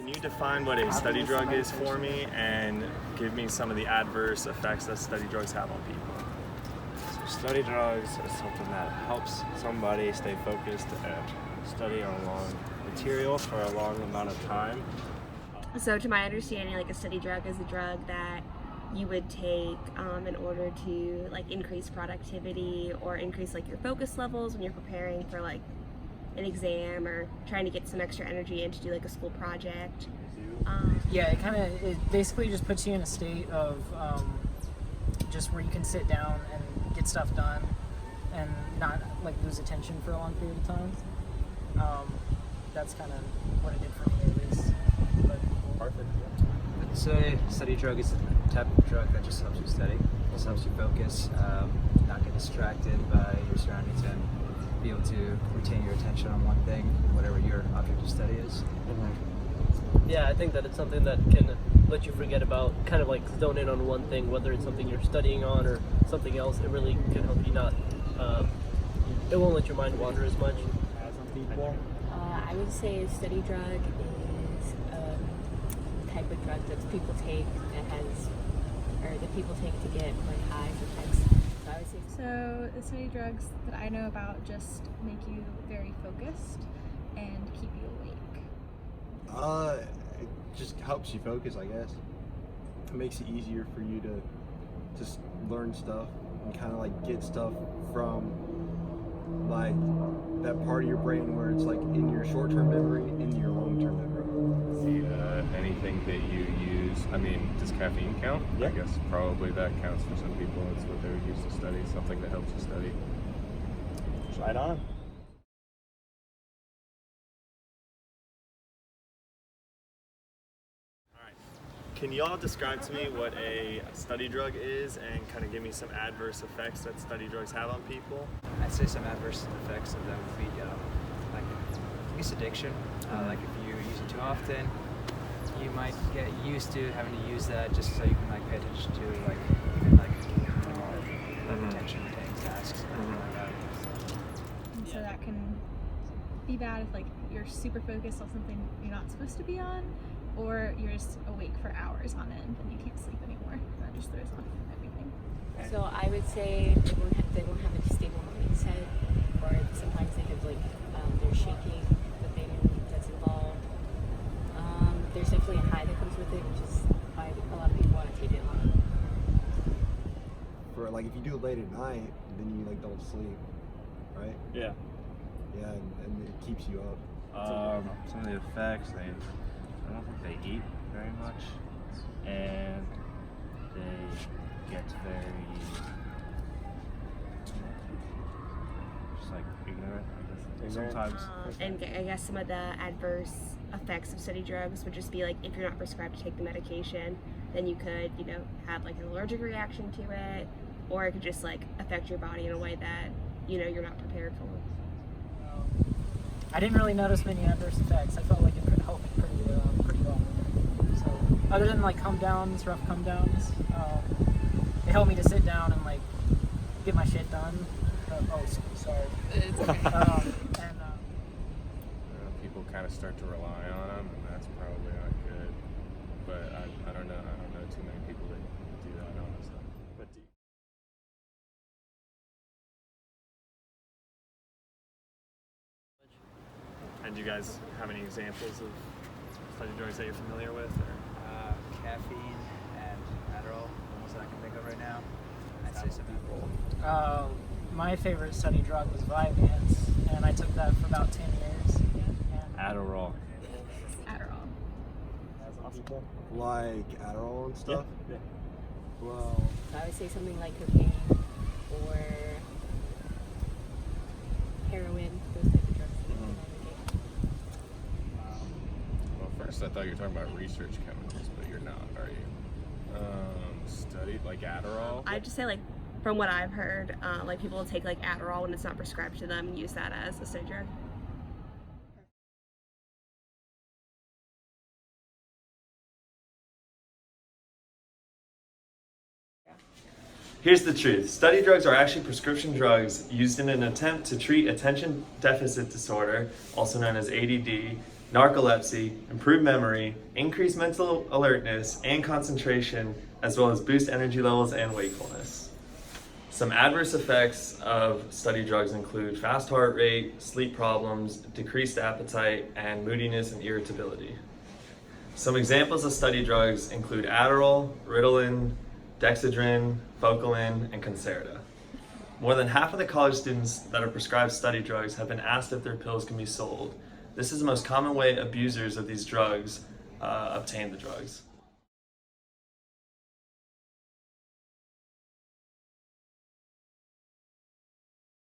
Can you define what a study drug is for me and give me some of the adverse effects that study drugs have on people? So study drugs is something that helps somebody stay focused and study on a long material for a long amount of time. So to my understanding, like a study drug is a drug that you would take in order to like increase productivity or increase like your focus levels when you're preparing for like an exam or trying to get some extra energy in to do like a school project. Yeah, it basically just puts you in a state of just where you can sit down and get stuff done and not like lose attention for a long period of time. That's kind of what it did for me at least. Perfect. I'd say study drug is the type of drug that just helps you study, just helps you focus, not get distracted by your surroundings, and be able to retain your attention on one thing, whatever your object of study is. Yeah, I think that it's something that can let you forget about, kind of like zone in on one thing, whether it's something you're studying on or something else. It really can help you not, it won't let your mind wander as much. I would say a study drug is a type of drug that people take that people take to get like high sometimes. So I would say. So the study drugs that I know about just make you very focused and keep you awake. It just helps you focus, I guess. It makes it easier for you to just learn stuff and kind of like get stuff from like that part of your brain where it's like in your short-term memory into your long-term memory. Anything that you use, I mean, does caffeine count? Yeah. I guess probably that counts for some people. It's what they would use to study, something that helps you study. Right on. Can y'all describe to me what a study drug is and kind of give me some adverse effects that study drugs have on people? I'd say some adverse effects of them would be like I guess addiction. Like if you use it too often, you might get used to having to use that just so you can like pay attention to like even like attention retaining tasks. Like that. And so that can be bad if like you're super focused on something you're not supposed to be on, or you're just awake for hours on end and you can't sleep anymore. That just throws off everything. So I would say they won't have a stable mindset, or sometimes they have like they're shaking, the thing that's involved. There's definitely a high that comes with it, which is why a lot of people want to take it on. For like if you do it late at night, then you like don't sleep, right? Yeah. Yeah, and it keeps you up. Some of the effects, I don't think they eat very much, and they get very just like ignorant, I guess. Sometimes. And I guess some of the adverse effects of study drugs would just be like if you're not prescribed to take the medication, then you could, have like an allergic reaction to it, or it could just like affect your body in a way that, you're not prepared for. I didn't really notice many adverse effects. I felt like it could help me pretty well. So other than like rough come downs, it helped me to sit down and like get my shit done. Sorry. It's okay. People kind of start to rely on them, and that's probably not good. But I don't know. I don't know too many people that do that, honestly. What do you... And do you guys have any examples of study drugs that you're familiar with? Or? Caffeine and Adderall, the ones that I can think of right now. I'd say some people. My favorite study drug was Vyvanse, and I took that for about 10 years. And Adderall. Adderall. Like Adderall and stuff? Yeah. Well, So I would say something like cocaine or heroin, those type of drugs. Well, first I thought you were talking about research chemicals, but you're not, are you? Studied like Adderall? I'd just say like, from what I've heard, like people will take like Adderall when it's not prescribed to them and use that as a study drug. Here's the truth. Study drugs are actually prescription drugs used in an attempt to treat attention deficit disorder, also known as ADD, narcolepsy, improve memory, increase mental alertness and concentration, as well as boost energy levels and wakefulness. Some adverse effects of study drugs include fast heart rate, sleep problems, decreased appetite, and moodiness and irritability. Some examples of study drugs include Adderall, Ritalin, Dexedrine, Focalin, and Concerta. More than half of the college students that are prescribed study drugs have been asked if their pills can be sold. This is the most common way abusers of these drugs obtain the drugs.